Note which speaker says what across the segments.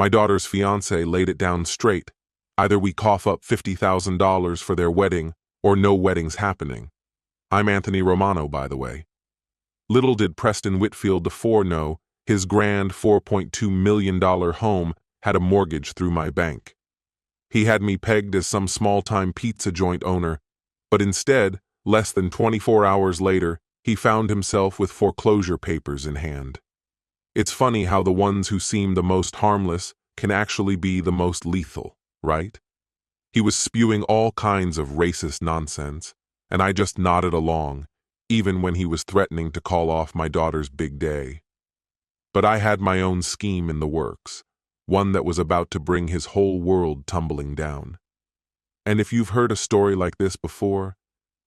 Speaker 1: My daughter's fiancé laid it down straight. Either we cough up $50,000 for their wedding, or no wedding's happening. I'm Anthony Romano, by the way. Little did Preston Whitfield IV know, his grand $4.2 million home had a mortgage through my bank. He had me pegged as some small-time pizza joint owner, but instead, less than 24 hours later, he found himself with foreclosure papers in hand. It's funny how the ones who seem the most harmless can actually be the most lethal, right? He was spewing all kinds of racist nonsense, and I just nodded along, even when he was threatening to call off my daughter's big day. But I had my own scheme in the works, one that was about to bring his whole world tumbling down. And if you've heard a story like this before,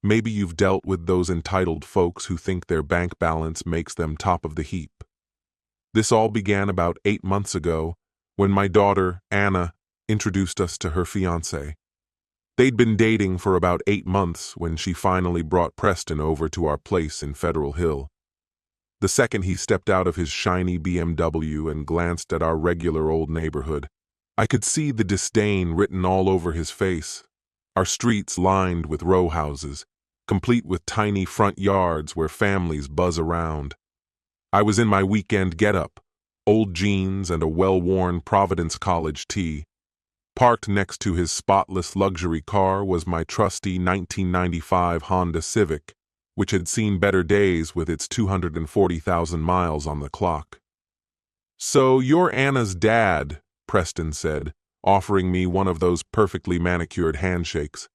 Speaker 1: maybe you've dealt with those entitled folks who think their bank balance makes them top of the heap. This all began about 8 months ago, when my daughter, Anna, introduced us to her fiancé. They'd been dating for about 8 months when she finally brought Preston over to our place in Federal Hill. The second he stepped out of his shiny BMW and glanced at our regular old neighborhood, I could see the disdain written all over his face. Our streets lined with row houses, complete with tiny front yards where families buzz around. I was in my weekend get-up, old jeans and a well-worn Providence College tee. Parked next to his spotless luxury car was my trusty 1995 Honda Civic, which had seen better days with its 240,000 miles on the clock. "So you're Anna's dad," Preston said, offering me one of those perfectly manicured handshakes.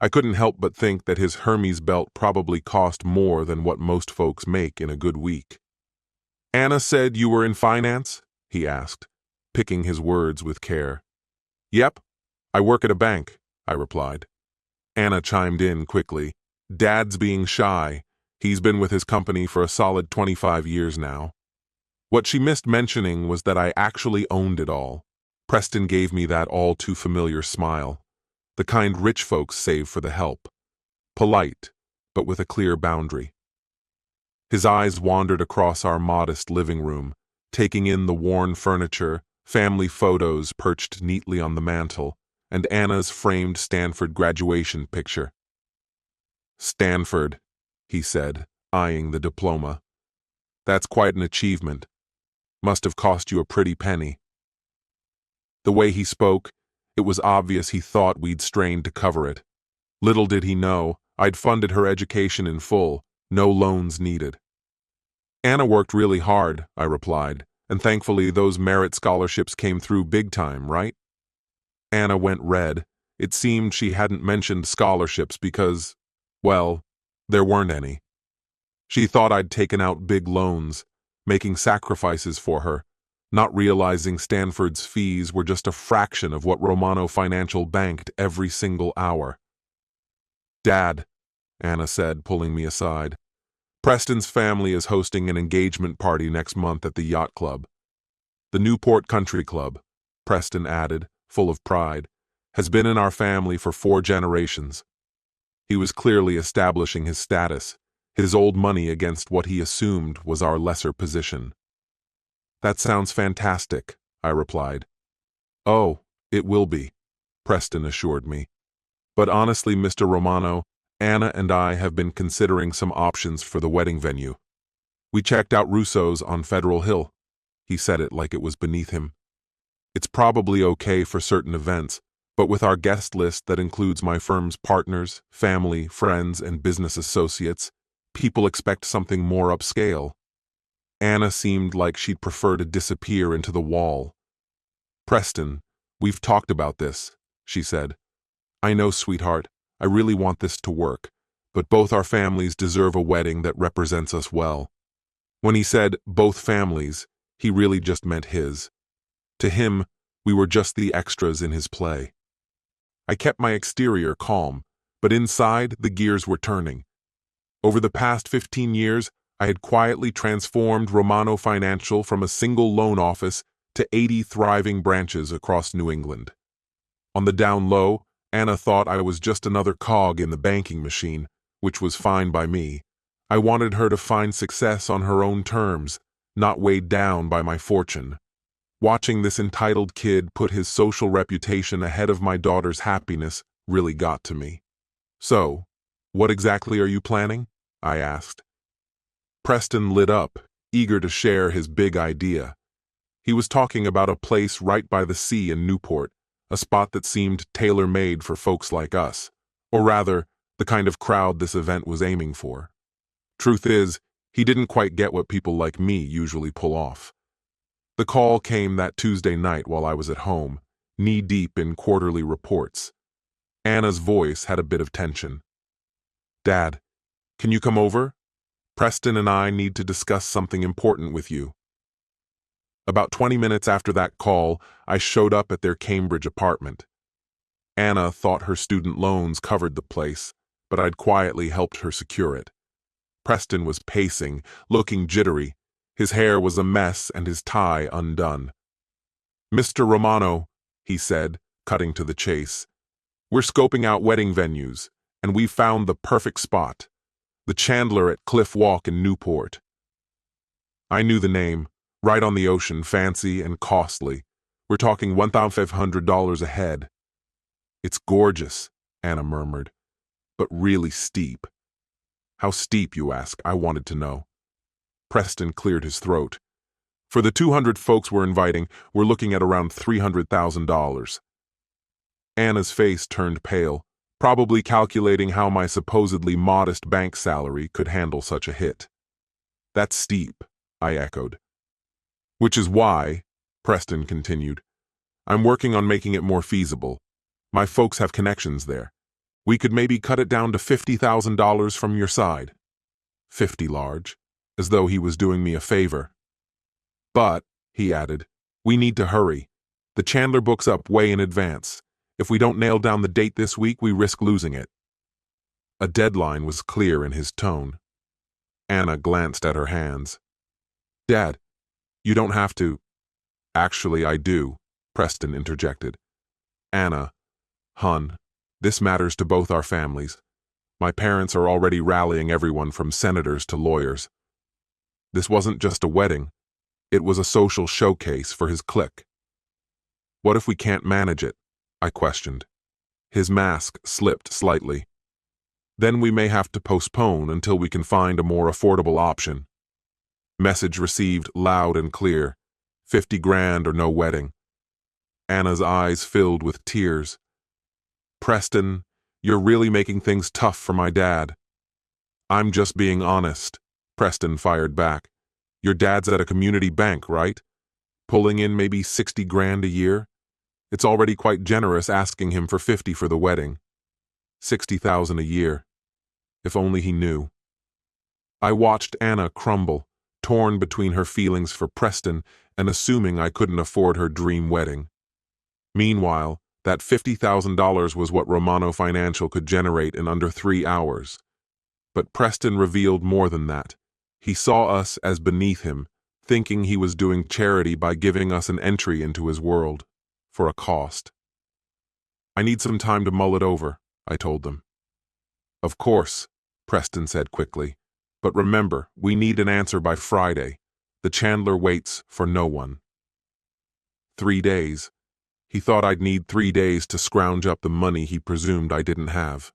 Speaker 1: I couldn't help but think that his Hermes belt probably cost more than what most folks make in a good week. "Anna said you were in finance?" he asked, picking his words with care. "Yep, I work at a bank," I replied. Anna chimed in quickly. "Dad's being shy. He's been with his company for a solid 25 years now." What she missed mentioning was that I actually owned it all. Preston gave me that all-too-familiar smile, the kind rich folks save for the help. Polite, but with a clear boundary. His eyes wandered across our modest living room, taking in the worn furniture, family photos perched neatly on the mantel, and Anna's framed Stanford graduation picture. "Stanford," he said, eyeing the diploma. "That's quite an achievement. Must have cost you a pretty penny." The way he spoke, it was obvious he thought we'd strained to cover it. Little did he know, I'd funded her education in full, no loans needed. "Anna worked really hard," I replied, "and thankfully those merit scholarships came through big time, right?" Anna went red. It seemed she hadn't mentioned scholarships because, well, there weren't any. She thought I'd taken out big loans, making sacrifices for her, not realizing Stanford's fees were just a fraction of what Romano Financial banked every single hour. "Dad," Anna said, pulling me aside, "Preston's family is hosting an engagement party next month at the yacht club. The Newport Country Club," Preston added, full of pride, "has been in our family for 4 generations. He was clearly establishing his status, his old money against what he assumed was our lesser position. "That sounds fantastic," I replied. "Oh, it will be," Preston assured me. "But honestly, Mr. Romano, Anna and I have been considering some options for the wedding venue. We checked out Russo's on Federal Hill." He said it like it was beneath him. "It's probably okay for certain events, but with our guest list that includes my firm's partners, family, friends, and business associates, people expect something more upscale." Anna seemed like she'd prefer to disappear into the wall. "Preston, we've talked about this," she said. "I know, sweetheart, I really want this to work, but both our families deserve a wedding that represents us well." When he said both families, he really just meant his. To him, we were just the extras in his play. I kept my exterior calm, but inside the gears were turning. Over the past 15 years, I had quietly transformed Romano Financial from a single loan office to 80 thriving branches across New England. On the down low, Anna thought I was just another cog in the banking machine, which was fine by me. I wanted her to find success on her own terms, not weighed down by my fortune. Watching this entitled kid put his social reputation ahead of my daughter's happiness really got to me. "So, what exactly are you planning?" I asked. Preston lit up, eager to share his big idea. He was talking about a place right by the sea in Newport, a spot that seemed tailor-made for folks like us, or rather, the kind of crowd this event was aiming for. Truth is, he didn't quite get what people like me usually pull off. The call came that Tuesday night while I was at home, knee-deep in quarterly reports. Anna's voice had a bit of tension. "Dad, can you come over? Preston and I need to discuss something important with you." About 20 minutes after that call, I showed up at their Cambridge apartment. Anna thought her student loans covered the place, but I'd quietly helped her secure it. Preston was pacing, looking jittery. His hair was a mess and his tie undone. "Mr. Romano," he said, cutting to the chase, "we're scoping out wedding venues, and we've found the perfect spot. The Chandler at Cliff Walk in Newport." I knew the name. Right on the ocean, fancy and costly. We're talking $1,500 a head. "It's gorgeous," Anna murmured, "but really steep." "How steep, you ask?" I wanted to know. Preston cleared his throat. "For the 200 folks we're inviting, we're looking at around $300,000. Anna's face turned pale, probably calculating how my supposedly modest bank salary could handle such a hit. "That's steep," I echoed. "Which is why," Preston continued, "I'm working on making it more feasible. My folks have connections there. We could maybe cut it down to $50,000 from your side." 50 large, as though he was doing me a favor. "But," he added, "we need to hurry. The Chandler books up way in advance. If we don't nail down the date this week, we risk losing it." A deadline was clear in his tone. Anna glanced at her hands. "Dad, you don't have to." "Actually, I do," Preston interjected. "Anna, hun, this matters to both our families. My parents are already rallying everyone from senators to lawyers. This wasn't just a wedding. It was a social showcase for his clique." "What if we can't manage it?" I questioned. His mask slipped slightly. "Then we may have to postpone until we can find a more affordable option." Message received loud and clear. 50 grand or no wedding. Anna's eyes filled with tears. "Preston, you're really making things tough for my dad." "I'm just being honest," Preston fired back. "Your dad's at a community bank, right? Pulling in maybe 60 grand a year? It's already quite generous asking him for 50 for the wedding. 60,000 a year. If only he knew." I watched Anna crumble, torn between her feelings for Preston and assuming I couldn't afford her dream wedding. Meanwhile, that $50,000 was what Romano Financial could generate in under 3 hours. But Preston revealed more than that. He saw us as beneath him, thinking he was doing charity by giving us an entry into his world, for a cost. "I need some time to mull it over," I told them. "Of course," Preston said quickly. "But remember, we need an answer by Friday. The Chandler waits for no one." 3 days. He thought I'd need 3 days to scrounge up the money he presumed I didn't have.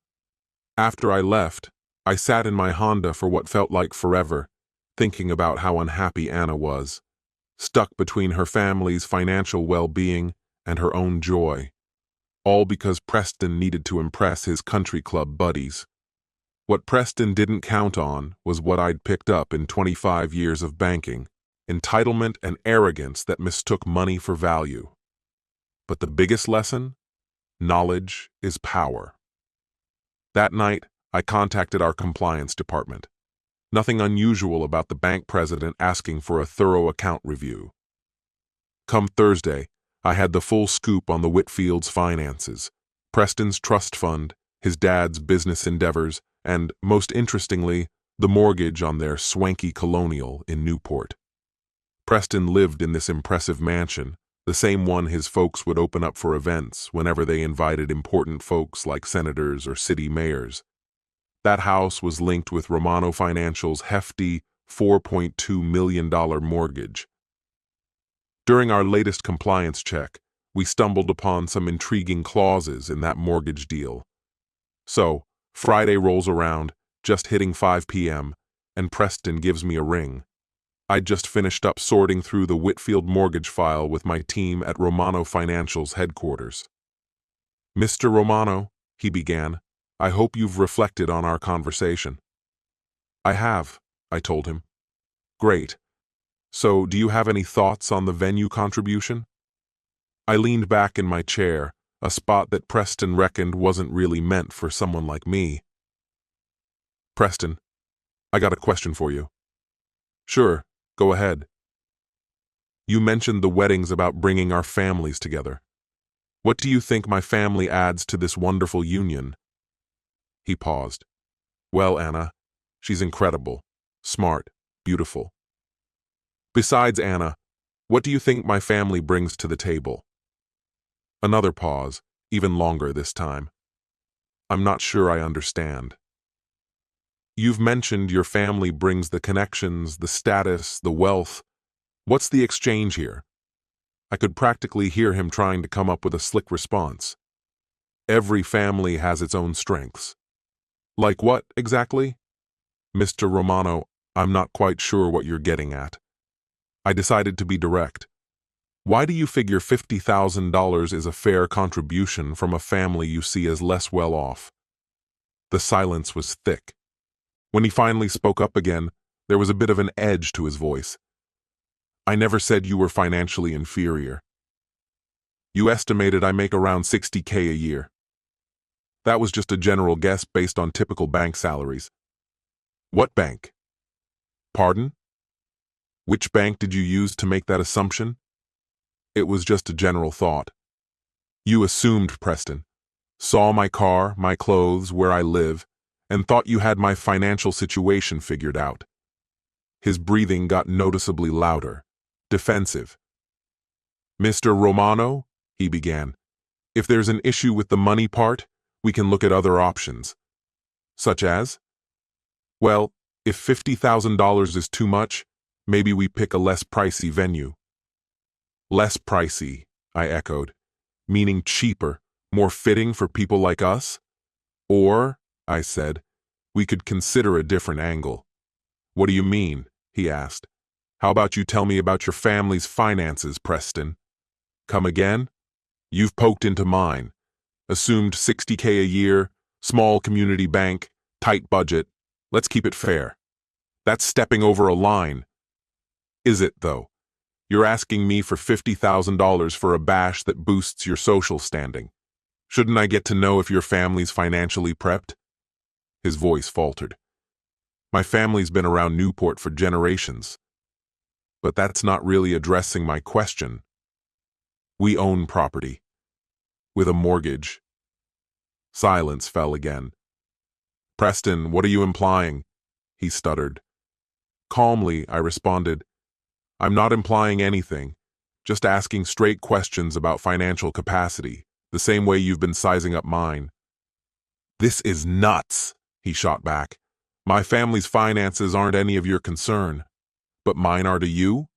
Speaker 1: After I left, I sat in my Honda for what felt like forever, thinking about how unhappy Anna was, stuck between her family's financial well-being and her own joy, all because Preston needed to impress his country club buddies. What Preston didn't count on was what I'd picked up in 25 years of banking, entitlement and arrogance that mistook money for value. But the biggest lesson? Knowledge is power. That night, I contacted our compliance department. Nothing unusual about the bank president asking for a thorough account review. Come Thursday, I had the full scoop on the Whitfields' finances, Preston's trust fund, his dad's business endeavors, and, most interestingly, the mortgage on their swanky colonial in Newport. Preston lived in this impressive mansion, the same one his folks would open up for events whenever they invited important folks like senators or city mayors. That house was linked with Romano Financial's hefty $4.2 million mortgage. During our latest compliance check, we stumbled upon some intriguing clauses in that mortgage deal. So, Friday rolls around, just hitting 5 p.m., and Preston gives me a ring. I'd just finished up sorting through the Whitfield mortgage file with my team at Romano Financial's headquarters. "Mr. Romano," he began, "I hope you've reflected on our conversation." "I have," I told him. "Great. So, do you have any thoughts on the venue contribution?" I leaned back in my chair, a spot that Preston reckoned wasn't really meant for someone like me. "Preston, I got a question for you." "Sure, go ahead." "You mentioned the wedding's about bringing our families together. What do you think my family adds to this wonderful union?" He paused. "Well, Anna, she's incredible, smart, beautiful. Besides Anna, what do you think my family brings to the table?" Another pause, even longer this time. "I'm not sure I understand." "You've mentioned your family brings the connections, the status, the wealth. What's the exchange here?" I could practically hear him trying to come up with a slick response. "Every family has its own strengths." "Like what, exactly?" "Mr. Romano, I'm not quite sure what you're getting at." I decided to be direct. "Why do you figure $50,000 is a fair contribution from a family you see as less well off?" The silence was thick. When he finally spoke up again, there was a bit of an edge to his voice. "I never said you were financially inferior. You estimated I make around $60K a year. That was just a general guess based on typical bank salaries." "What bank?" "Pardon? Which bank did you use to make that assumption?" "It was just a general thought." "You assumed, Preston. Saw my car, my clothes, where I live, and thought you had my financial situation figured out." His breathing got noticeably louder, defensive. "Mr. Romano," he began, "if there's an issue with the money part, we can look at other options." "Such as?" "Well, if $50,000 is too much, maybe we pick a less pricey venue." "Less pricey," I echoed, "meaning cheaper, more fitting for people like us?" "Or," I said, "we could consider a different angle." "What do you mean?" he asked. "How about you tell me about your family's finances, Preston?" "Come again?" "You've poked into mine. Assumed $60K a year, small community bank, tight budget. Let's keep it fair." "That's stepping over a line." "Is it, though? You're asking me for $50,000 for a bash that boosts your social standing. Shouldn't I get to know if your family's financially prepped?" His voice faltered. "My family's been around Newport for generations." "But that's not really addressing my question." "We own property. With a mortgage." Silence fell again. "Preston, what are you implying?" he stuttered. Calmly, I responded, "I'm not implying anything, just asking straight questions about financial capacity, the same way you've been sizing up mine." "This is nuts," he shot back. "My family's finances aren't any of your concern. But mine are to you?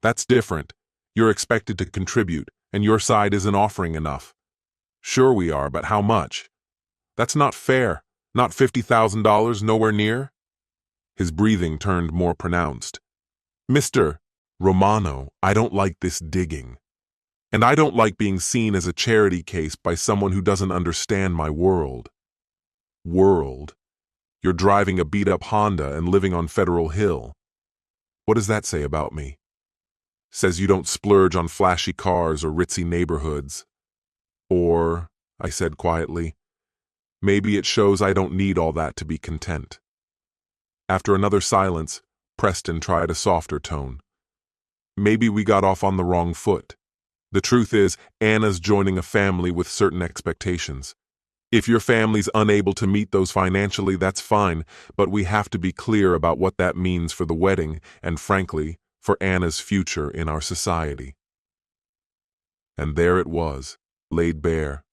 Speaker 1: That's different. You're expected to contribute, and your side isn't offering enough." "Sure we are, but how much?" "That's not fair. Not $50,000, nowhere near." His breathing turned more pronounced. "Mr. Romano, I don't like this digging. And I don't like being seen as a charity case by someone who doesn't understand my world." "World? You're driving a beat-up Honda and living on Federal Hill. What does that say about me?" "Says you don't splurge on flashy cars or ritzy neighborhoods." "Or," I said quietly, "maybe it shows I don't need all that to be content." After another silence, Preston tried a softer tone. "Maybe we got off on the wrong foot. The truth is, Anna's joining a family with certain expectations. If your family's unable to meet those financially, that's fine, but we have to be clear about what that means for the wedding and, frankly, for Anna's future in our society." And there it was, laid bare,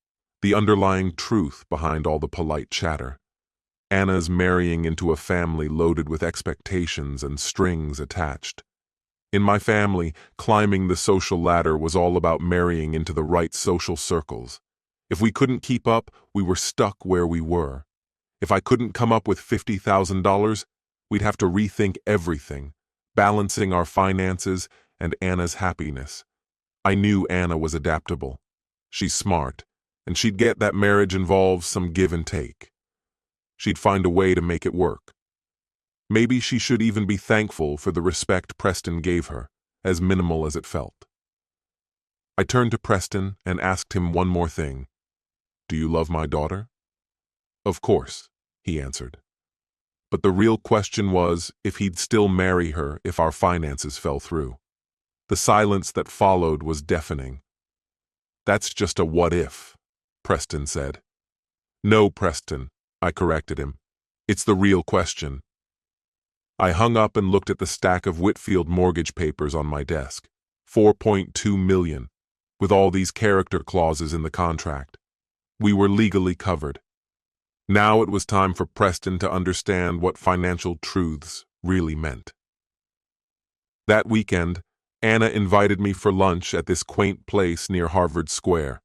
Speaker 1: the underlying truth behind all the polite chatter. Anna's marrying into a family loaded with expectations and strings attached. In my family, climbing the social ladder was all about marrying into the right social circles. If we couldn't keep up, we were stuck where we were. If I couldn't come up with $50,000, we'd have to rethink everything, balancing our finances and Anna's happiness. I knew Anna was adaptable. She's smart, and she'd get that marriage involves some give and take. She'd find a way to make it work. Maybe she should even be thankful for the respect Preston gave her, as minimal as it felt. I turned to Preston and asked him one more thing. "Do you love my daughter?" "Of course," he answered. But the real question was if he'd still marry her if our finances fell through. The silence that followed was deafening. "That's just a what if," Preston said. "No, Preston," I corrected him. "It's the real question." I hung up and looked at the stack of Whitfield mortgage papers on my desk. 4.2 million, with all these character clauses in the contract. We were legally covered. Now it was time for Preston to understand what financial truths really meant. That weekend, Anna invited me for lunch at this quaint place near Harvard Square.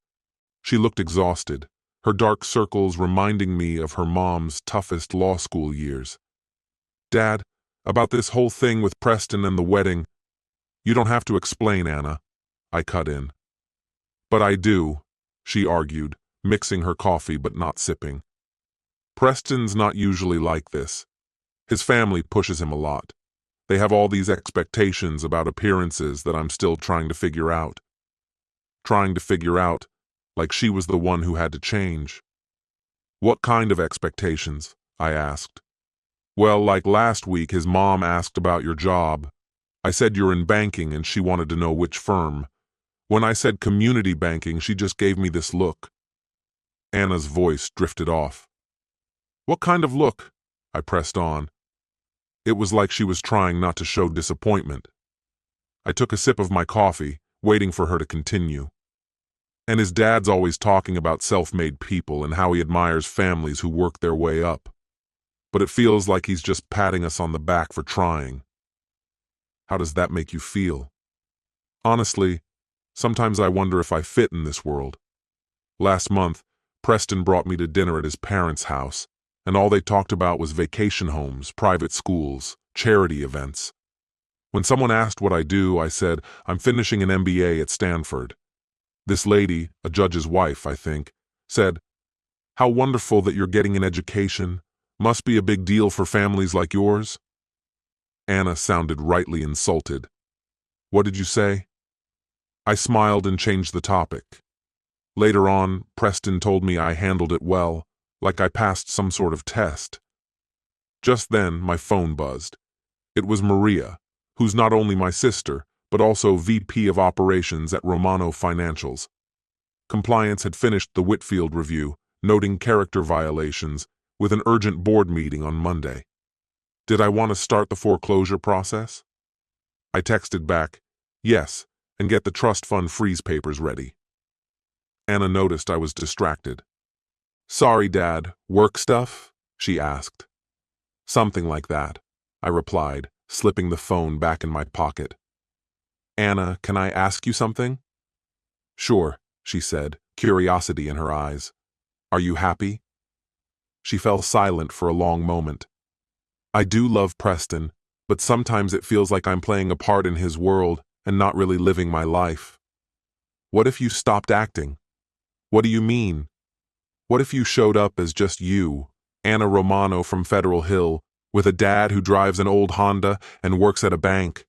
Speaker 1: She looked exhausted, her dark circles reminding me of her mom's toughest law school years. "Dad, about this whole thing with Preston and the wedding." "You don't have to explain, Anna," I cut in. "But I do," she argued, mixing her coffee but not sipping. "Preston's not usually like this. His family pushes him a lot. They have all these expectations about appearances that I'm still trying to figure out. Trying to figure out, like she was the one who had to change." "What kind of expectations?" I asked. "Well, like last week his mom asked about your job. I said you're in banking and she wanted to know which firm. When I said community banking, she just gave me this look." Anna's voice drifted off. "What kind of look?" I pressed on. It was like she was trying not to show disappointment. I took a sip of my coffee, waiting for her to continue. "And his dad's always talking about self-made people and how he admires families who work their way up. But it feels like he's just patting us on the back for trying." "How does that make you feel?" "Honestly, sometimes I wonder if I fit in this world. Last month, Preston brought me to dinner at his parents' house, and all they talked about was vacation homes, private schools, charity events. When someone asked what I do, I said, I'm finishing an MBA at Stanford. This lady, a judge's wife, I think, said, "How wonderful that you're getting an education. Must be a big deal for families like yours." Anna sounded rightly insulted. "What did you say?" I smiled and changed the topic. Later on, Preston told me I handled it well, like I passed some sort of test. Just then, my phone buzzed. It was Maria, who's not only my sister, but also VP of Operations at Romano Financials. Compliance had finished the Whitfield review, noting character violations, with an urgent board meeting on Monday. Did I want to start the foreclosure process? I texted back, yes, and get the trust fund freeze papers ready. Anna noticed I was distracted. "Sorry, Dad, work stuff?" she asked. "Something like that," I replied, slipping the phone back in my pocket. "Anna, can I ask you something?" "Sure," she said, curiosity in her eyes. "Are you happy?" She fell silent for a long moment. "I do love Preston, but sometimes it feels like I'm playing a part in his world and not really living my life." "What if you stopped acting?" "What do you mean?" "What if you showed up as just you, Anna Romano from Federal Hill, with a dad who drives an old Honda and works at a bank?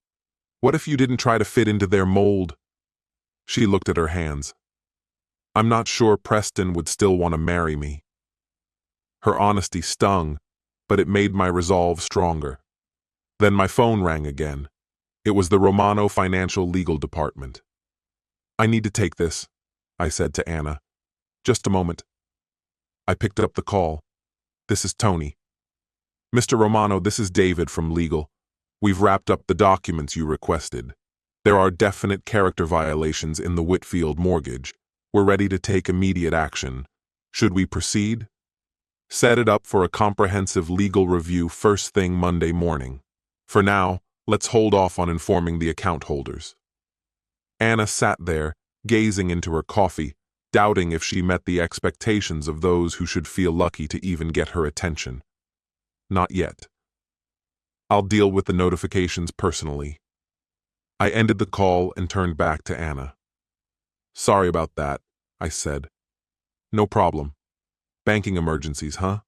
Speaker 1: What if you didn't try to fit into their mold?" She looked at her hands. "I'm not sure Preston would still want to marry me." Her honesty stung, but it made my resolve stronger. Then my phone rang again. It was the Romano Financial Legal Department. "I need to take this," I said to Anna. "Just a moment." I picked up the call. "This is Tony." "Mr. Romano, this is David from Legal. We've wrapped up the documents you requested. There are definite character violations in the Whitfield mortgage. We're ready to take immediate action. Should we proceed?" "Set it up for a comprehensive legal review first thing Monday morning. For now, Let's hold off on informing the account holders. Anna sat there, gazing into her coffee, doubting if she met the expectations of those who should feel lucky to even get her attention. Not yet. I'll deal with the notifications personally. I ended the call and turned back to Anna. Sorry about that, I said. No problem. Banking emergencies, huh?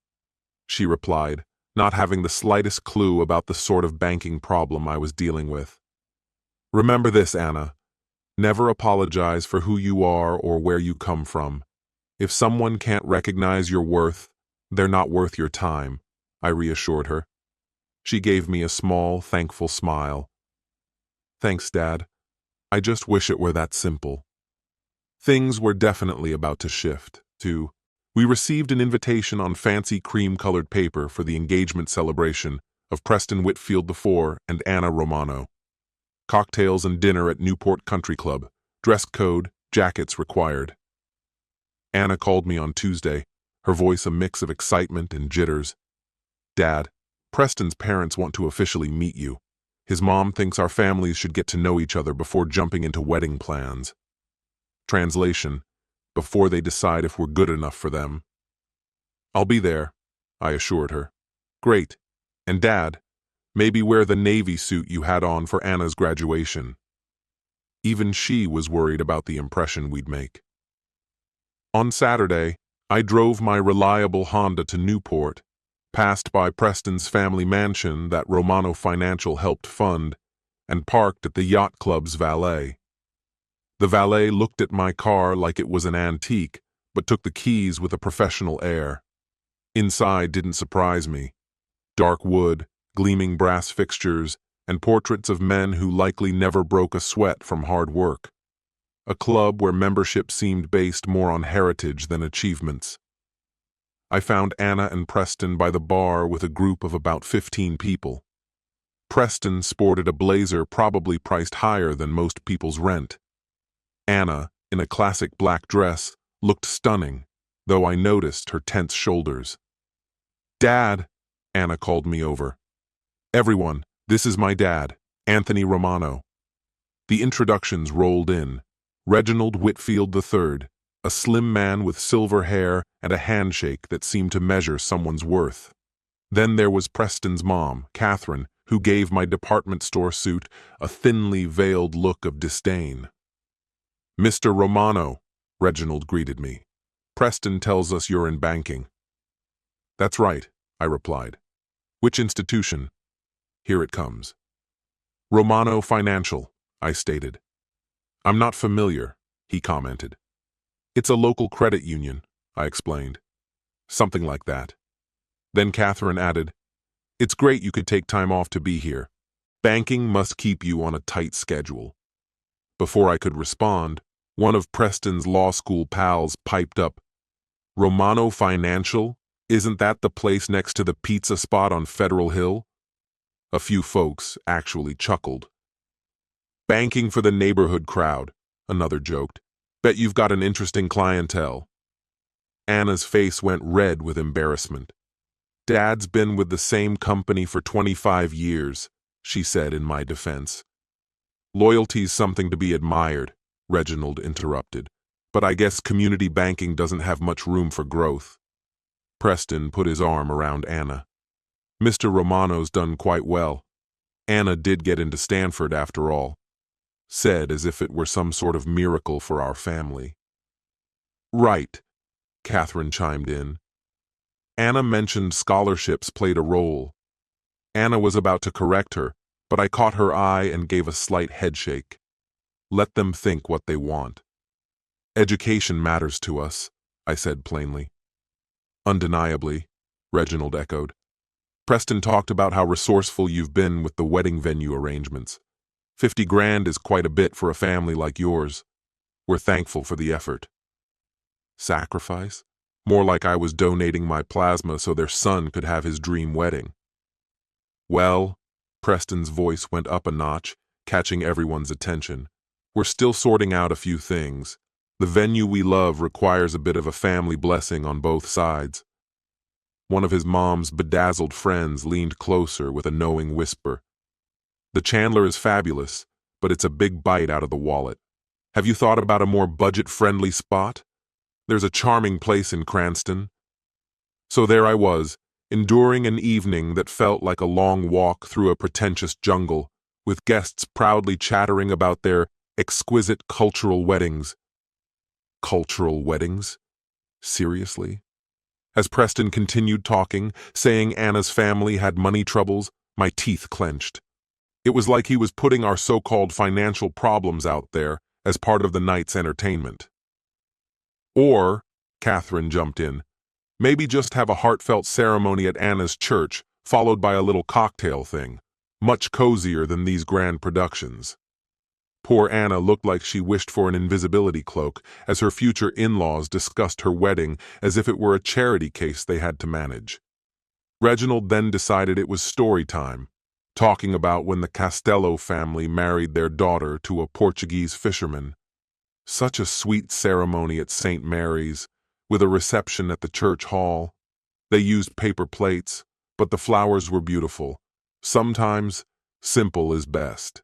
Speaker 1: She replied, not having the slightest clue about the sort of banking problem I was dealing with. Remember this, Anna. Never apologize for who you are or where you come from. If someone can't recognize your worth, they're not worth your time, I reassured her. She gave me a small, thankful smile. Thanks, Dad. I just wish it were that simple. Things were definitely about to shift, too. We received an invitation on fancy cream-colored paper for the engagement celebration of Preston Whitfield IV and Anna Romano. Cocktails and dinner at Newport Country Club. Dress code, jackets required. Anna called me on Tuesday, her voice a mix of excitement and jitters. Dad, Preston's parents want to officially meet you. His mom thinks our families should get to know each other before jumping into wedding plans. Translation: before they decide if we're good enough for them. I'll be there, I assured her. Great. And Dad, maybe wear the navy suit you had on for Anna's graduation. Even she was worried about the impression we'd make. On Saturday, I drove my reliable Honda to Newport, passed by Preston's family mansion that Romano Financial helped fund, and parked at the yacht club's valet. The valet looked at my car like it was an antique, but took the keys with a professional air. Inside didn't surprise me. Dark wood, gleaming brass fixtures, and portraits of men who likely never broke a sweat from hard work. A club where membership seemed based more on heritage than achievements. I found Anna and Preston by the bar with a group of about 15 people. Preston sported a blazer probably priced higher than most people's rent. Anna, in a classic black dress, looked stunning, though I noticed her tense shoulders. Dad, Anna called me over. Everyone, this is my dad, Anthony Romano. The introductions rolled in. Reginald Whitfield III, a slim man with silver hair and a handshake that seemed to measure someone's worth. Then there was Preston's mom, Catherine, who gave my department store suit a thinly veiled look of disdain. Mr. Romano, Reginald greeted me. Preston tells us you're in banking. That's right, I replied. Which institution? Here it comes. Romano Financial, I stated. I'm not familiar, he commented. It's a local credit union, I explained. Something like that. Then Catherine added, It's great you could take time off to be here. Banking must keep you on a tight schedule. Before I could respond, one of Preston's law school pals piped up, Romano Financial? Isn't that the place next to the pizza spot on Federal Hill? A few folks actually chuckled. Banking for the neighborhood crowd, another joked. Bet you've got an interesting clientele. Anna's face went red with embarrassment. Dad's been with the same company for 25 years, she said in my defense. Loyalty's something to be admired, Reginald interrupted, but I guess community banking doesn't have much room for growth. Preston put his arm around Anna. Mr. Romano's done quite well. Anna did get into Stanford after all. Said as if it were some sort of miracle for our family. Right, Catherine chimed in. Anna mentioned scholarships played a role. Anna was about to correct her, but I caught her eye and gave a slight headshake. Let them think what they want. Education matters to us, I said plainly. Undeniably, Reginald echoed. Preston talked about how resourceful you've been with the wedding venue arrangements. 50 grand is quite a bit for a family like yours. We're thankful for the effort. Sacrifice? More like I was donating my plasma so their son could have his dream wedding. Well, Preston's voice went up a notch, catching everyone's attention. We're still sorting out a few things. The venue we love requires a bit of a family blessing on both sides. One of his mom's bedazzled friends leaned closer with a knowing whisper. The Chandler is fabulous, but it's a big bite out of the wallet. Have you thought about a more budget-friendly spot? There's a charming place in Cranston. So there I was, enduring an evening that felt like a long walk through a pretentious jungle, with guests proudly chattering about their exquisite cultural weddings. Cultural weddings? Seriously? As Preston continued talking, saying Anna's family had money troubles, my teeth clenched. It was like he was putting our so-called financial problems out there as part of the night's entertainment. Or, Catherine jumped in, maybe just have a heartfelt ceremony at Anna's church, followed by a little cocktail thing, much cozier than these grand productions. Poor Anna looked like she wished for an invisibility cloak as her future in-laws discussed her wedding as if it were a charity case they had to manage. Reginald then decided it was story time, talking about when the Castello family married their daughter to a Portuguese fisherman. Such a sweet ceremony at St. Mary's, with a reception at the church hall. They used paper plates, but the flowers were beautiful. Sometimes, simple is best.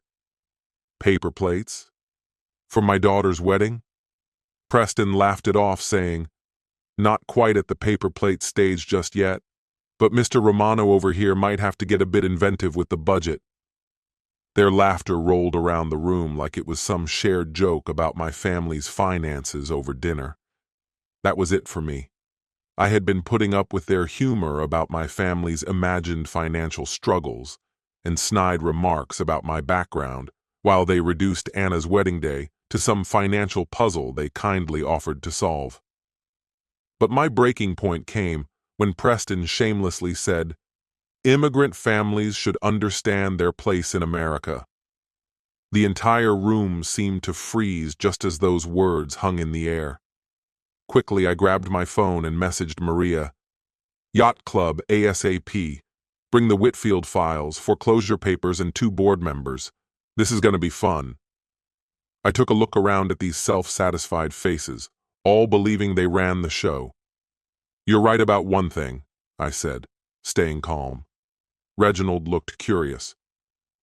Speaker 1: Paper plates? For my daughter's wedding? Preston laughed it off, saying, "Not quite at the paper plate stage just yet, but Mr. Romano over here might have to get a bit inventive with the budget." Their laughter rolled around the room like it was some shared joke about my family's finances over dinner. That was it for me. I had been putting up with their humor about my family's imagined financial struggles and snide remarks about my background, while they reduced Anna's wedding day to some financial puzzle they kindly offered to solve. But my breaking point came when Preston shamelessly said, "Immigrant families should understand their place in America." The entire room seemed to freeze just as those words hung in the air. Quickly, I grabbed my phone and messaged Maria. "Yacht Club ASAP. Bring the Whitfield files, foreclosure papers, and 2 board members. This is going to be fun." I took a look around at these self-satisfied faces, all believing they ran the show. "You're right about one thing," I said, staying calm. Reginald looked curious.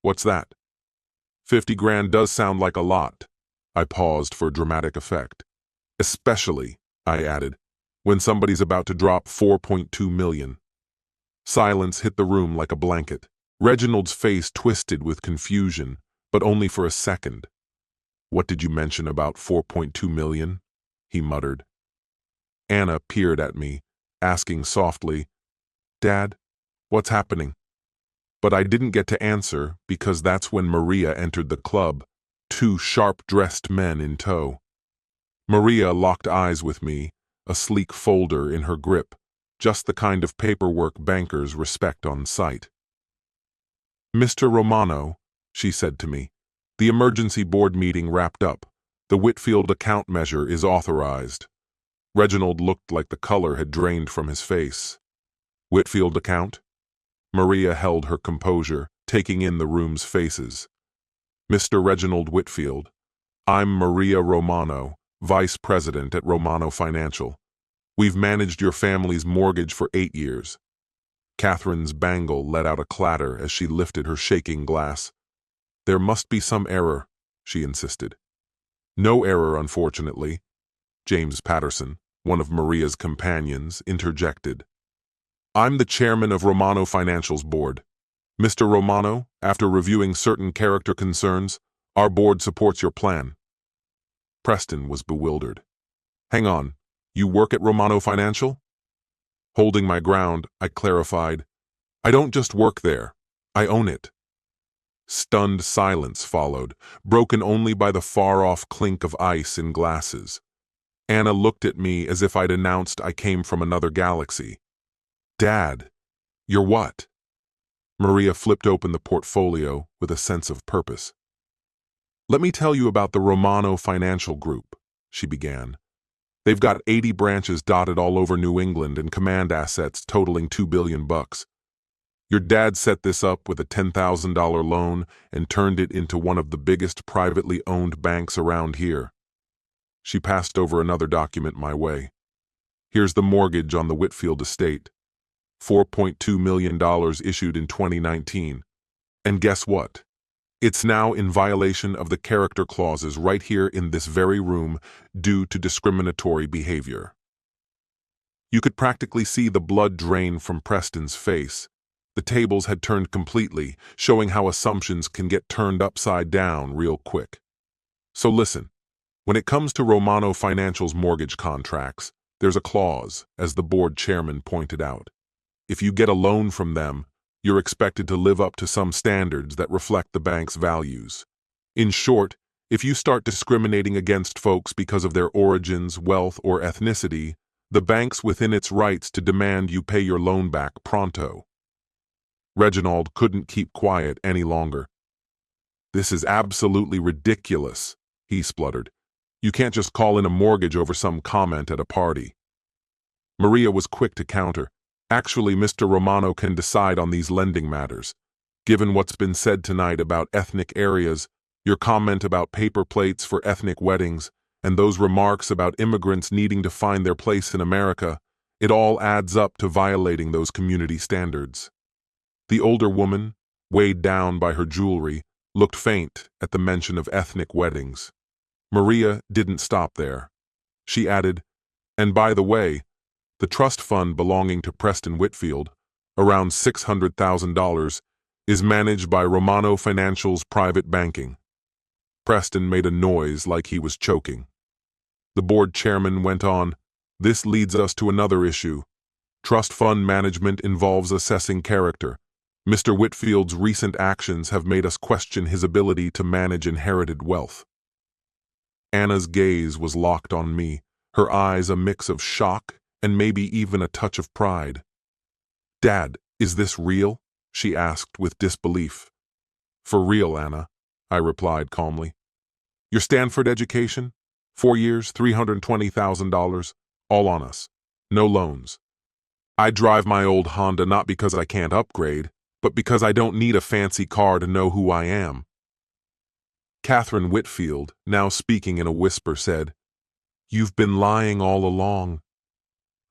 Speaker 1: "What's that?" 50 grand does sound like a lot." I paused for dramatic effect. "Especially," I added, "when somebody's about to drop 4.2 million. Silence hit the room like a blanket. Reginald's face twisted with confusion, but only for a second. "What did you mention about 4.2 million? He muttered. Anna peered at me, asking softly, "Dad, what's happening?" But I didn't get to answer because that's when Maria entered the club, 2 sharp-dressed men in tow. Maria locked eyes with me, a sleek folder in her grip, just the kind of paperwork bankers respect on sight. "Mr. Romano," she said to me, "the emergency board meeting wrapped up. The Whitfield account measure is authorized." Reginald looked like the color had drained from his face. "Whitfield account?" Maria held her composure, taking in the room's faces. "Mr. Reginald Whitfield, I'm Maria Romano, Vice President at Romano Financial. We've managed your family's mortgage for 8 years. Catherine's bangle let out a clatter as she lifted her shaking glass. "There must be some error," she insisted. "No error, unfortunately," James Patterson, one of Maria's companions, interjected. "I'm the chairman of Romano Financial's board. Mr. Romano, after reviewing certain character concerns, our board supports your plan." Preston was bewildered. "Hang on, you work at Romano Financial?" Holding my ground, I clarified, "I don't just work there, I own it." Stunned silence followed, broken only by the far-off clink of ice in glasses. Anna looked at me as if I'd announced I came from another galaxy. "Dad, you're what?" Maria flipped open the portfolio with a sense of purpose. "Let me tell you about the Romano Financial Group," she began. "They've got 80 branches dotted all over New England and command assets totaling $2 billion. Your dad set this up with a $10,000 loan and turned it into one of the biggest privately owned banks around here." She passed over another document my way. "Here's the mortgage on the Whitfield estate. $4.2 million issued in 2019. And guess what? It's now in violation of the character clauses right here in this very room due to discriminatory behavior. You could practically see the blood drain from Preston's face. The tables had turned completely, showing how assumptions can get turned upside down real quick. So listen, when it comes to Romano Financial's mortgage contracts, there's a clause, as the board chairman pointed out. If you get a loan from them, you're expected to live up to some standards that reflect the bank's values. In short, if you start discriminating against folks because of their origins, wealth, or ethnicity, the bank's within its rights to demand you pay your loan back pronto. Reginald couldn't keep quiet any longer. "This is absolutely ridiculous," he spluttered. "You can't just call in a mortgage over some comment at a party." Maria was quick to counter. "Actually, Mr. Romano can decide on these lending matters. Given what's been said tonight about ethnic areas, your comment about paper plates for ethnic weddings, and those remarks about immigrants needing to find their place in America, it all adds up to violating those community standards." The older woman, weighed down by her jewelry, looked faint at the mention of ethnic weddings. Maria didn't stop there. She added, "And by the way, the trust fund belonging to Preston Whitfield, around $600,000, is managed by Romano Financial's private banking." Preston made a noise like he was choking. The board chairman went on, "This leads us to another issue. Trust fund management involves assessing character. Mr. Whitfield's recent actions have made us question his ability to manage inherited wealth." Anna's gaze was locked on me, her eyes a mix of shock and maybe even a touch of pride. "Dad, is this real?" she asked with disbelief. "For real, Anna," I replied calmly. "Your Stanford education? 4 years, $320,000, all on us. No loans. I drive my old Honda not because I can't upgrade, but because I don't need a fancy car to know who I am." Catherine Whitfield, now speaking in a whisper, said, "You've been lying all along."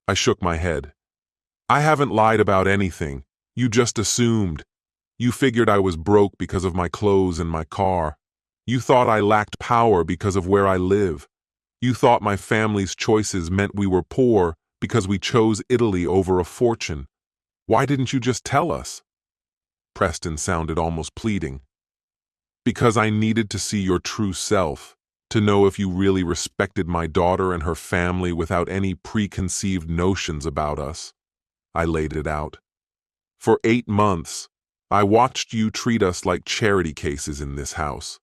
Speaker 1: I shook my head. "I haven't lied about anything. You just assumed. You figured I was broke because of my clothes and my car. You thought I lacked power because of where I live. You thought my family's choices meant we were poor because we chose Italy over a fortune. Why didn't you just tell us?" Preston sounded almost pleading. "Because I needed to see your true self, to know if you really respected my daughter and her family without any preconceived notions about us." I laid it out. "For 8 months, I watched you treat us like charity cases in this house.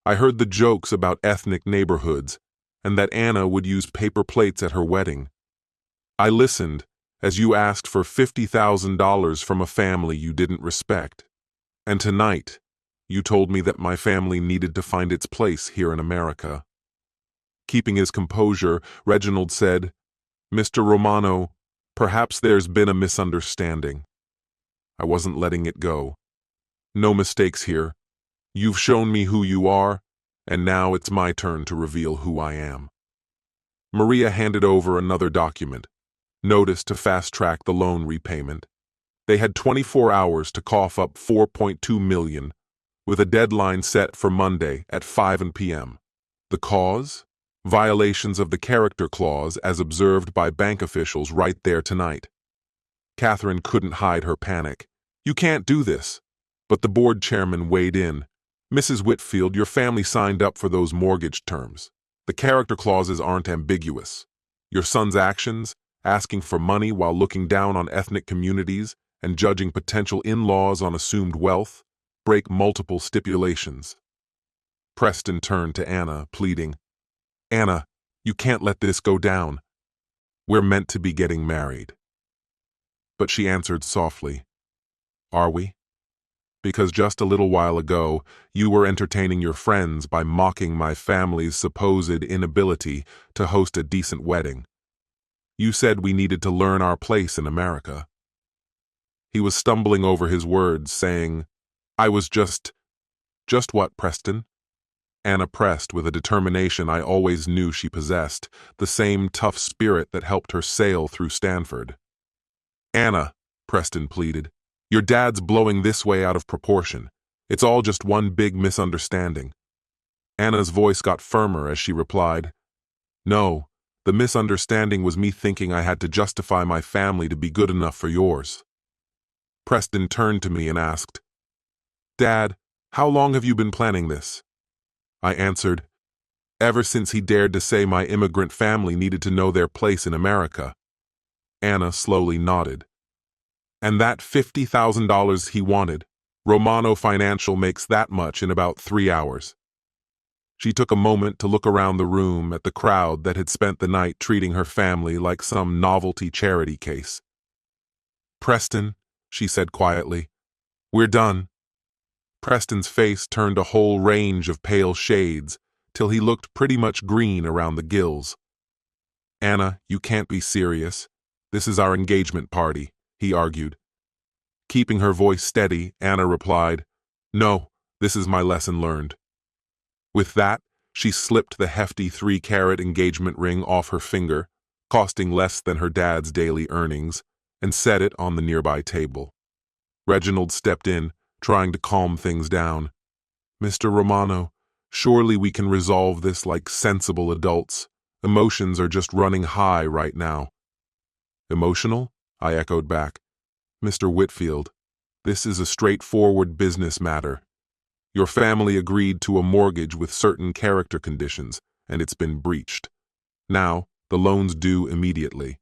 Speaker 1: I heard the jokes about ethnic neighborhoods and that Anna would use paper plates at her wedding. I listened as you asked for $50,000 from a family you didn't respect. And tonight, you told me that my family needed to find its place here in America." Keeping his composure, Reginald said, "Mr. Romano, perhaps there's been a misunderstanding." I wasn't letting it go. "No mistakes here. You've shown me who you are, and now it's my turn to reveal who I am." Maria handed over another document, notice to fast-track the loan repayment. They had 24 hours to cough up $4.2 million, with a deadline set for Monday at 5 p.m. The cause? Violations of the character clause as observed by bank officials right there tonight. Catherine couldn't hide her panic. "You can't do this." But the board chairman weighed in. "Mrs. Whitfield, your family signed up for those mortgage terms. The character clauses aren't ambiguous. Your son's actions, asking for money while looking down on ethnic communities and judging potential in-laws on assumed wealth, break multiple stipulations." Preston turned to Anna, pleading, "Anna, you can't let this go down. We're meant to be getting married." But she answered softly, "Are we? Because just a little while ago, you were entertaining your friends by mocking my family's supposed inability to host a decent wedding. You said we needed to learn our place in America." He was stumbling over his words, saying, "I was just what, Preston?" Anna pressed with a determination I always knew she possessed, the same tough spirit that helped her sail through Stanford. "Anna," Preston pleaded, "your dad's blowing this way out of proportion. It's all just one big misunderstanding. Anna's voice got firmer as she replied, "No, the misunderstanding was me thinking I had to justify my family to be good enough for yours." Preston turned to me and asked, "Dad, how long have you been planning this?" I answered, "Ever since he dared to say my immigrant family needed to know their place in America." Anna slowly nodded. "And that $50,000 he wanted, Romano Financial makes that much in about 3 hours." She took a moment to look around the room at the crowd that had spent the night treating her family like some novelty charity case. "Preston," she said quietly, "we're done." Preston's face turned a whole range of pale shades till he looked pretty much green around the gills. "Anna, you can't be serious. This is our engagement party," he argued. Keeping her voice steady, Anna replied, "No, this is my lesson learned." With that, she slipped the hefty 3-carat engagement ring off her finger, costing less than her dad's daily earnings, and set it on the nearby table. Reginald stepped in, trying to calm things down. "Mr. Romano, surely we can resolve this like sensible adults. Emotions are just running high right now." "Emotional?" I echoed back. "Mr. Whitfield, this is a straightforward business matter. Your family agreed to a mortgage with certain character conditions, and it's been breached. Now, the loan's due immediately."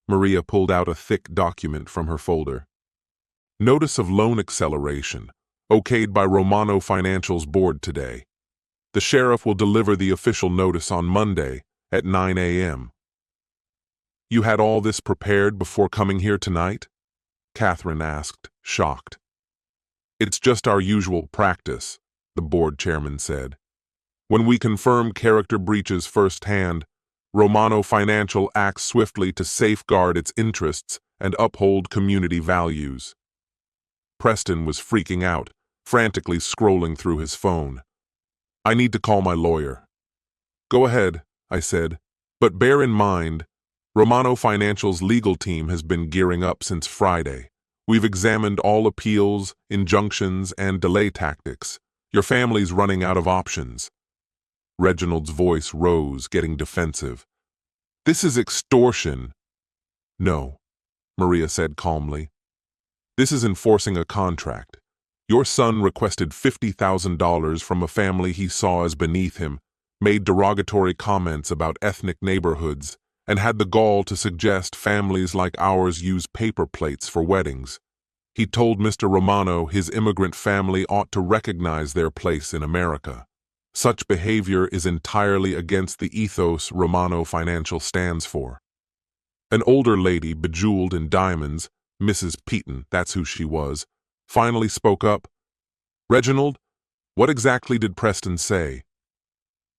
Speaker 1: Maria pulled out a thick document from her folder. "Notice of loan acceleration, okayed by Romano Financial's board today. The sheriff will deliver the official notice on Monday at 9 a.m. "You had all this prepared before coming here tonight?" Catherine asked, shocked. "It's just our usual practice," the board chairman said. "When we confirm character breaches firsthand, Romano Financial acts swiftly to safeguard its interests and uphold community values." Preston was freaking out, frantically scrolling through his phone. "I need to call my lawyer." "Go ahead," I said, "but bear in mind, Romano Financial's legal team has been gearing up since Friday. We've examined all appeals, injunctions, and delay tactics. Your family's running out of options." Reginald's voice rose, getting defensive. "This is extortion." "No," Maria said calmly. "This is enforcing a contract. Your son requested $50,000 from a family he saw as beneath him, made derogatory comments about ethnic neighborhoods, and had the gall to suggest families like ours use paper plates for weddings. He told Mr. Romano his immigrant family ought to recognize their place in America. Such behavior is entirely against the ethos Romano Financial stands for." An older lady, bejeweled in diamonds, Mrs. Peaton, that's who she was, finally spoke up. "Reginald, what exactly did Preston say?"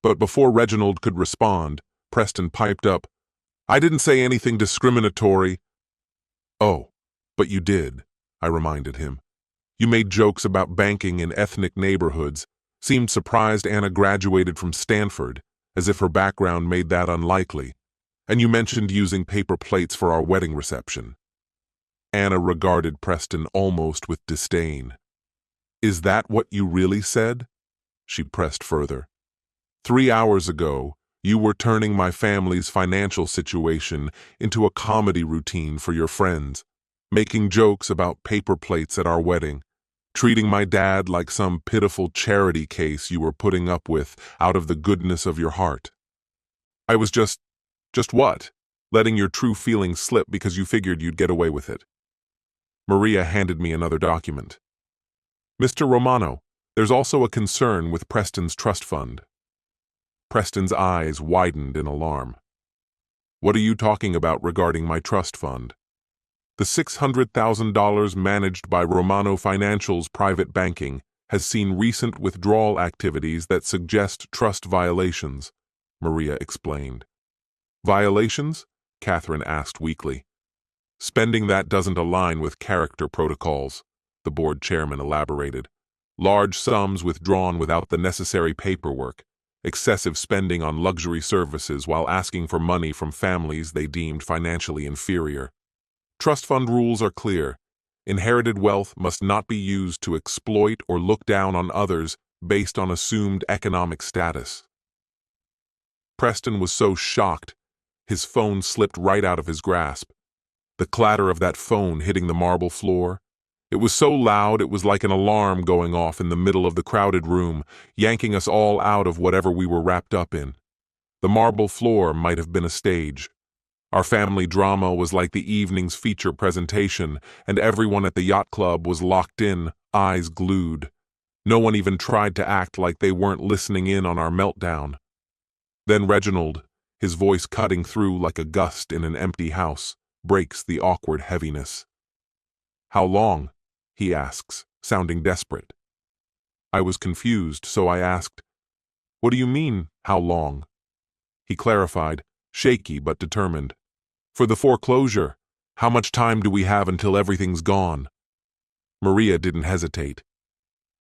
Speaker 1: But before Reginald could respond, Preston piped up, "I didn't say anything discriminatory." "Oh, but you did," I reminded him. "You made jokes about banking in ethnic neighborhoods, seemed surprised Anna graduated from Stanford, as if her background made that unlikely, and you mentioned using paper plates for our wedding reception." Anna regarded Preston almost with disdain. "Is that what you really said?" She pressed further. 3 hours ago, you were turning my family's financial situation into a comedy routine for your friends, making jokes about paper plates at our wedding, treating my dad like some pitiful charity case you were putting up with out of the goodness of your heart. I was just what? Letting your true feelings slip because you figured you'd get away with it." Maria handed me another document. "Mr. Romano, there's also a concern with Preston's trust fund." Preston's eyes widened in alarm. "What are you talking about regarding my trust fund?" "The $600,000 managed by Romano Financial's private banking has seen recent withdrawal activities that suggest trust violations," Maria explained. "Violations?" Catherine asked weakly. "Spending that doesn't align with character protocols," the board chairman elaborated. "Large sums withdrawn without the necessary paperwork, excessive spending on luxury services while asking for money from families they deemed financially inferior. Trust fund rules are clear. Inherited wealth must not be used to exploit or look down on others based on assumed economic status. Preston was so shocked, his phone slipped right out of his grasp. The clatter of that phone hitting the marble floor. It was so loud it was like an alarm going off in the middle of the crowded room, yanking us all out of whatever we were wrapped up in. The marble floor might have been a stage. Our family drama was like the evening's feature presentation, and everyone at the yacht club was locked in, eyes glued. No one even tried to act like they weren't listening in on our meltdown. Then Reginald, his voice cutting through like a gust in an empty house, breaks the awkward heaviness. "How long?" he asks, sounding desperate. I was confused, so I asked, "What do you mean, how long?" He clarified, shaky but determined. "For the foreclosure. How much time do we have until everything's gone?" Maria didn't hesitate.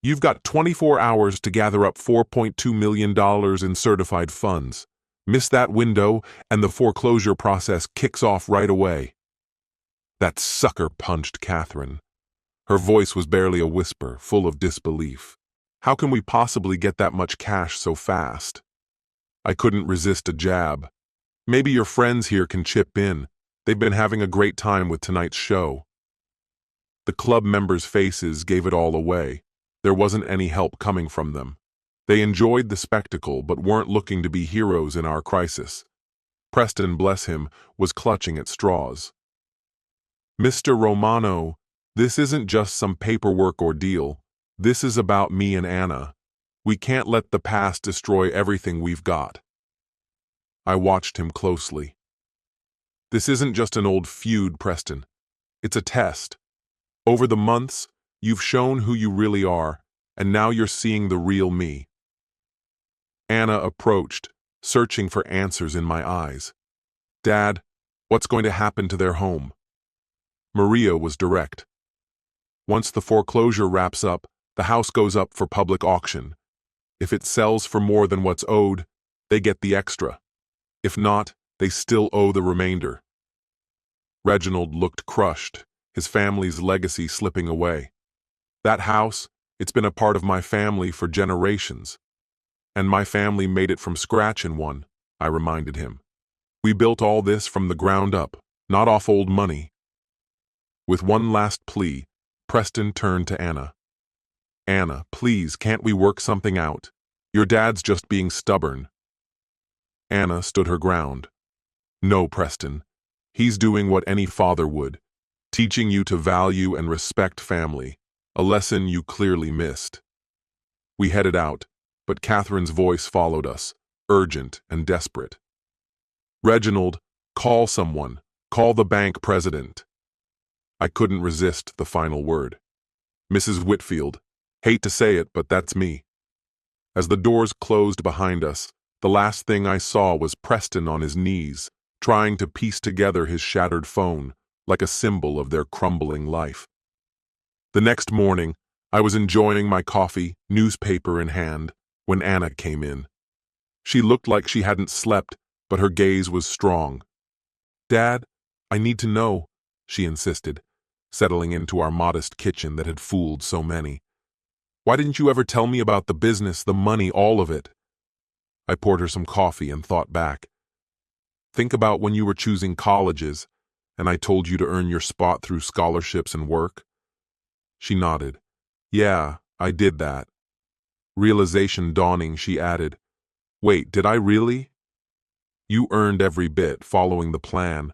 Speaker 1: "You've got 24 hours to gather up $4.2 million in certified funds. Miss that window, and the foreclosure process kicks off right away." That sucker punched Catherine. Her voice was barely a whisper, full of disbelief. "How can we possibly get that much cash so fast?" I couldn't resist a jab. "Maybe your friends here can chip in. They've been having a great time with tonight's show." The club members' faces gave it all away. There wasn't any help coming from them. They enjoyed the spectacle but weren't looking to be heroes in our crisis. Preston, bless him, was clutching at straws. "Mr. Romano, this isn't just some paperwork ordeal. This is about me and Anna. We can't let the past destroy everything we've got." I watched him closely. "This isn't just an old feud, Preston. It's a test. Over the months, you've shown who you really are, and now you're seeing the real me." Anna approached, searching for answers in my eyes. "Dad, what's going to happen to their home?" Maria was direct. "Once the foreclosure wraps up, the house goes up for public auction. If it sells for more than what's owed, they get the extra. If not, they still owe the remainder." Reginald looked crushed, his family's legacy slipping away. "That house, it's been a part of my family for generations. And my family made it from scratch in one," I reminded him. "We built all this from the ground up, not off old money." With one last plea, Preston turned to Anna. "Anna, please, can't we work something out? Your dad's just being stubborn." Anna stood her ground. "No, Preston. He's doing what any father would, teaching you to value and respect family, a lesson you clearly missed." We headed out, but Catherine's voice followed us, urgent and desperate. "Reginald, call someone. Call the bank president." I couldn't resist the final word. "Mrs. Whitfield. Hate to say it, but that's me." As the doors closed behind us, the last thing I saw was Preston on his knees, trying to piece together his shattered phone, like a symbol of their crumbling life. The next morning, I was enjoying my coffee, newspaper in hand, when Anna came in. She looked like she hadn't slept, but her gaze was strong. "Dad, I need to know," she insisted, settling into our modest kitchen that had fooled so many. "Why didn't you ever tell me about the business, the money, all of it?" I poured her some coffee and thought back. "Think about when you were choosing colleges, and I told you to earn your spot through scholarships and work." She nodded. "Yeah, I did that." Realization dawning, she added, "Wait, did I really?" "You earned every bit, following the plan.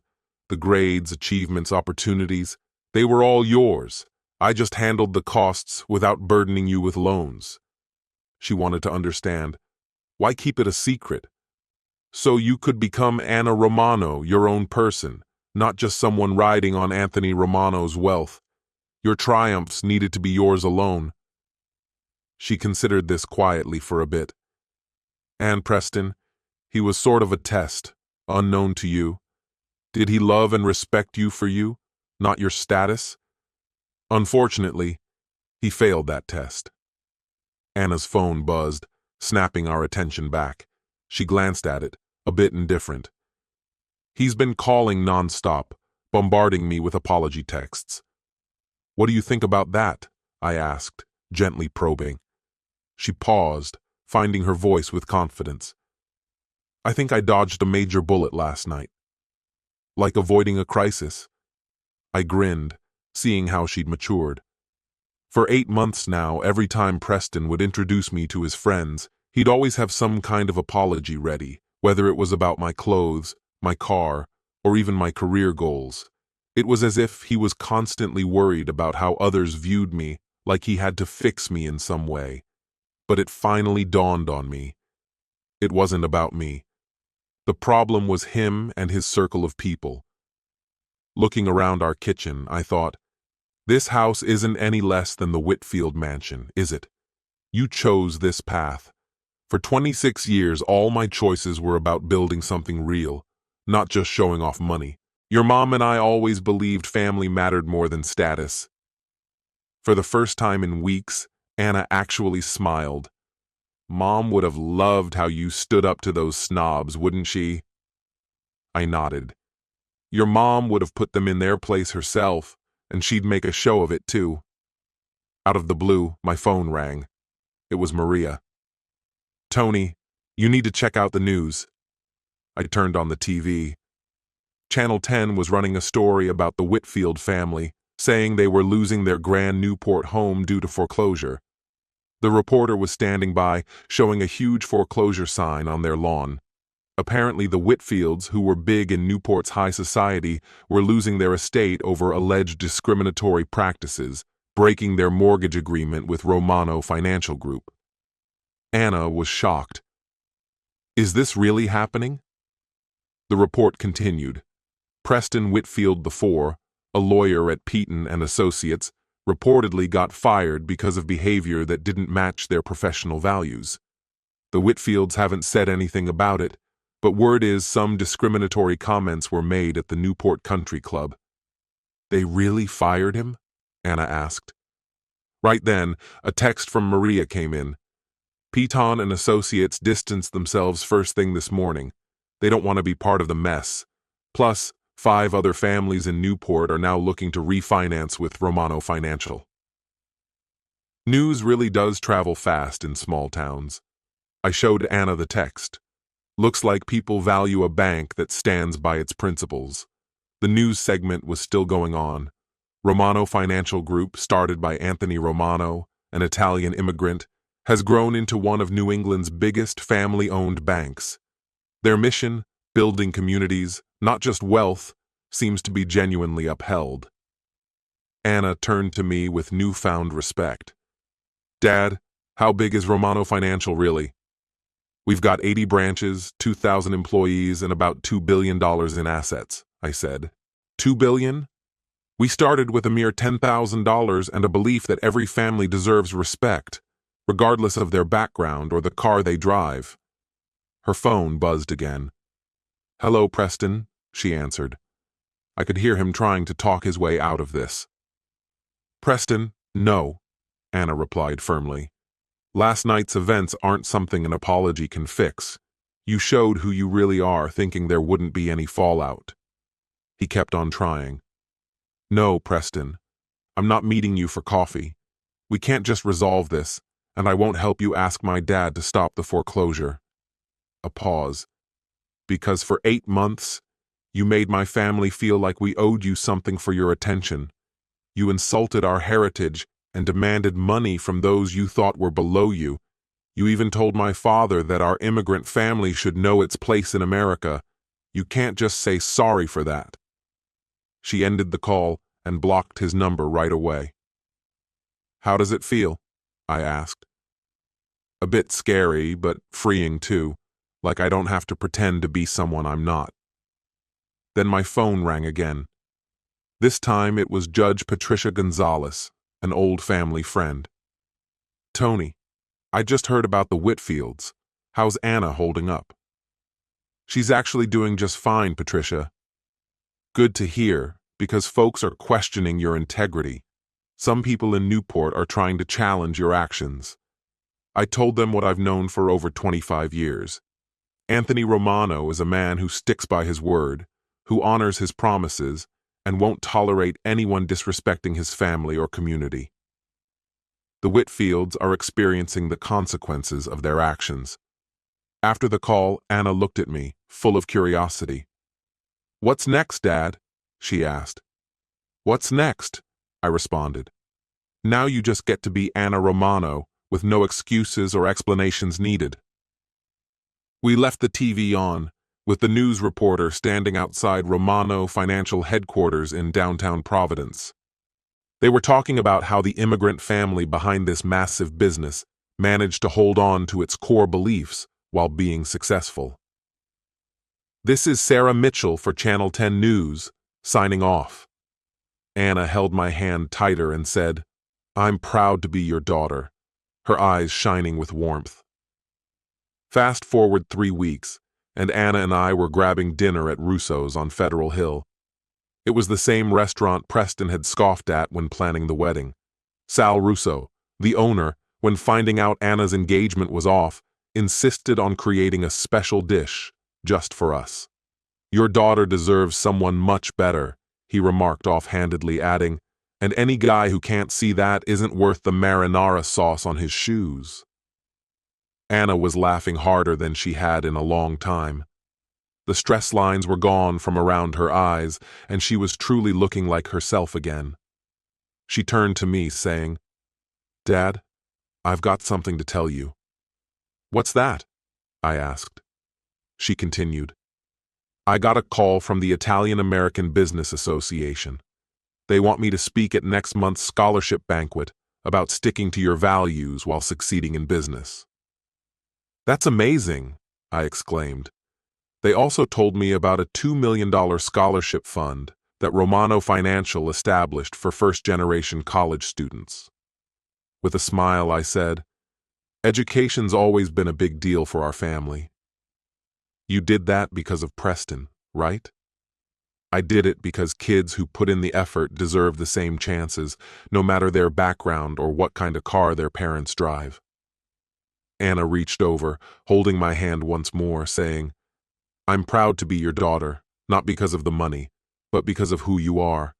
Speaker 1: The grades, achievements, opportunities, they were all yours. I just handled the costs without burdening you with loans." She wanted to understand. "Why keep it a secret?" "So you could become Anna Romano, your own person, not just someone riding on Anthony Romano's wealth. Your triumphs needed to be yours alone." She considered this quietly for a bit. "And Preston, he was sort of a test, unknown to you. Did he love and respect you for you, not your status? Unfortunately, he failed that test." Anna's phone buzzed, snapping our attention back. She glanced at it, a bit indifferent. "He's been calling nonstop, bombarding me with apology texts." "What do you think about that?" I asked, gently probing. She paused, finding her voice with confidence. "I think I dodged a major bullet last night. Like avoiding a crisis." I grinned, seeing how she'd matured. For 8 months now, every time Preston would introduce me to his friends, he'd always have some kind of apology ready, whether it was about my clothes, my car, or even my career goals. It was as if he was constantly worried about how others viewed me, like he had to fix me in some way. But it finally dawned on me. It wasn't about me. The problem was him and his circle of people. Looking around our kitchen, I thought, this house isn't any less than the Whitfield mansion, is it? You chose this path. For 26 years, all my choices were about building something real, not just showing off money. Your mom and I always believed family mattered more than status. For the first time in weeks, Anna actually smiled. Mom would have loved how you stood up to those snobs, wouldn't she? I nodded. Your mom would have put them in their place herself, and she'd make a show of it too. Out of the blue, my phone rang. It was Maria. "Tony, you need to check out the news." I turned on the TV. Channel 10 was running a story about the Whitfield family, saying they were losing their grand Newport home due to foreclosure. The reporter was standing by, showing a huge foreclosure sign on their lawn. Apparently the Whitfields, who were big in Newport's high society, were losing their estate over alleged discriminatory practices, breaking their mortgage agreement with Romano Financial Group. Anna was shocked. "Is this really happening?" The report continued. Preston Whitfield IV, a lawyer at Peaton and Associates, reportedly got fired because of behavior that didn't match their professional values. The Whitfields haven't said anything about it, but word is some discriminatory comments were made at the Newport Country Club. "They really fired him?" Anna asked. Right then, a text from Maria came in. "Peaton and Associates distanced themselves first thing this morning. They don't want to be part of the mess. Plus, 5 other families in Newport are now looking to refinance with Romano Financial." News really does travel fast in small towns. I showed Anna the text. Looks like people value a bank that stands by its principles. The news segment was still going on. Romano Financial Group, started by Anthony Romano, an Italian immigrant, has grown into one of New England's biggest family-owned banks. Their mission, building communities, not just wealth, seems to be genuinely upheld. Anna turned to me with newfound respect. "Dad, how big is Romano Financial really?" "We've got 80 branches, 2,000 employees, and about $2 billion in assets," I said. "$2 billion? We started with a mere $10,000 and a belief that every family deserves respect, regardless of their background or the car they drive." Her phone buzzed again. "Hello, Preston," she answered. I could hear him trying to talk his way out of this. "Preston, no," Anna replied firmly. "Last night's events aren't something an apology can fix. You showed who you really are, thinking there wouldn't be any fallout." He kept on trying. "No, Preston, I'm not meeting you for coffee. We can't just resolve this, and I won't help you ask my dad to stop the foreclosure." A pause. "Because for 8 months, you made my family feel like we owed you something for your attention. You insulted our heritage and demanded money from those you thought were below you. You even told my father that our immigrant family should know its place in America. You can't just say sorry for that." She ended the call and blocked his number right away. "How does it feel?" I asked. "A bit scary, but freeing too, like I don't have to pretend to be someone I'm not." Then my phone rang again. This time it was Judge Patricia Gonzalez, an old family friend. "Tony, I just heard about the Whitfields. How's Anna holding up?" "She's actually doing just fine, Patricia." "Good to hear, because folks are questioning your integrity. Some people in Newport are trying to challenge your actions." I told them what I've known for over 25 years. Anthony Romano is a man who sticks by his word, who honors his promises, and won't tolerate anyone disrespecting his family or community. The Whitfields are experiencing the consequences of their actions. After the call, Anna looked at me, full of curiosity. "What's next, Dad?" she asked. "What's next?" I responded. "Now you just get to be Anna Romano, with no excuses or explanations needed." We left the TV on, with the news reporter standing outside Romano Financial Headquarters in downtown Providence. They were talking about how the immigrant family behind this massive business managed to hold on to its core beliefs while being successful. This is Sarah Mitchell for Channel 10 News, signing off. Anna held my hand tighter and said, "I'm proud to be your daughter," her eyes shining with warmth. Fast forward 3 weeks, and Anna and I were grabbing dinner at Russo's on Federal Hill. It was the same restaurant Preston had scoffed at when planning the wedding. Sal Russo, the owner, when finding out Anna's engagement was off, insisted on creating a special dish just for us. "Your daughter deserves someone much better," he remarked offhandedly, adding, "and any guy who can't see that isn't worth the marinara sauce on his shoes." Anna was laughing harder than she had in a long time. The stress lines were gone from around her eyes, and she was truly looking like herself again. She turned to me, saying, "Dad, I've got something to tell you." "What's that?" I asked. She continued, "I got a call from the Italian American Business Association. They want me to speak at next month's scholarship banquet about sticking to your values while succeeding in business." "That's amazing," I exclaimed. They also told me about a $2 million scholarship fund that Romano Financial established for first-generation college students. With a smile, I said, "Education's always been a big deal for our family." "You did that because of Preston, right?" "I did it because kids who put in the effort deserve the same chances, no matter their background or what kind of car their parents drive." Anna reached over, holding my hand once more, saying, "I'm proud to be your daughter, not because of the money, but because of who you are.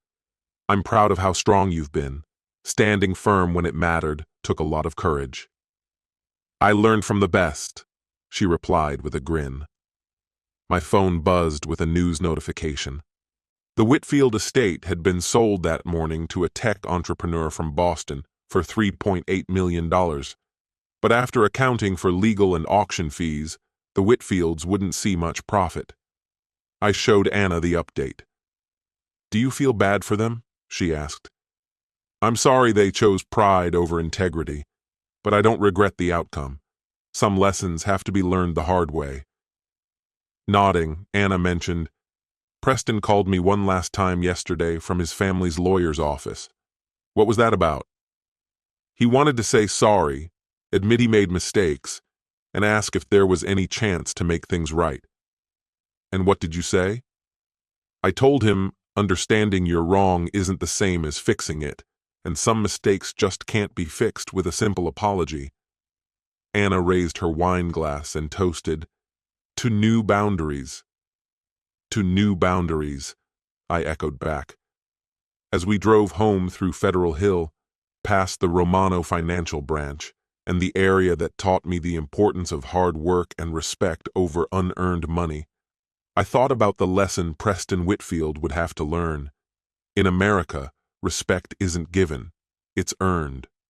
Speaker 1: I'm proud of how strong you've been. Standing firm when it mattered took a lot of courage." "I learned from the best," she replied with a grin. My phone buzzed with a news notification. The Whitfield estate had been sold that morning to a tech entrepreneur from Boston for $3.8 million. But after accounting for legal and auction fees, the Whitfields wouldn't see much profit. I showed Anna the update. "Do you feel bad for them?" she asked. "I'm sorry they chose pride over integrity, but I don't regret the outcome. Some lessons have to be learned the hard way." Nodding, Anna mentioned, "Preston called me one last time yesterday from his family's lawyer's office. What was that about?" "He wanted to say sorry, admit he made mistakes, and ask if there was any chance to make things right." "And what did you say?" "I told him understanding you're wrong isn't the same as fixing it, and some mistakes just can't be fixed with a simple apology." Anna raised her wine glass and toasted, "To new boundaries." "To new boundaries," I echoed back. As we drove home through Federal Hill, past the Romano Financial branch, and the area that taught me the importance of hard work and respect over unearned money, I thought about the lesson Preston Whitfield would have to learn. In America, respect isn't given, it's earned.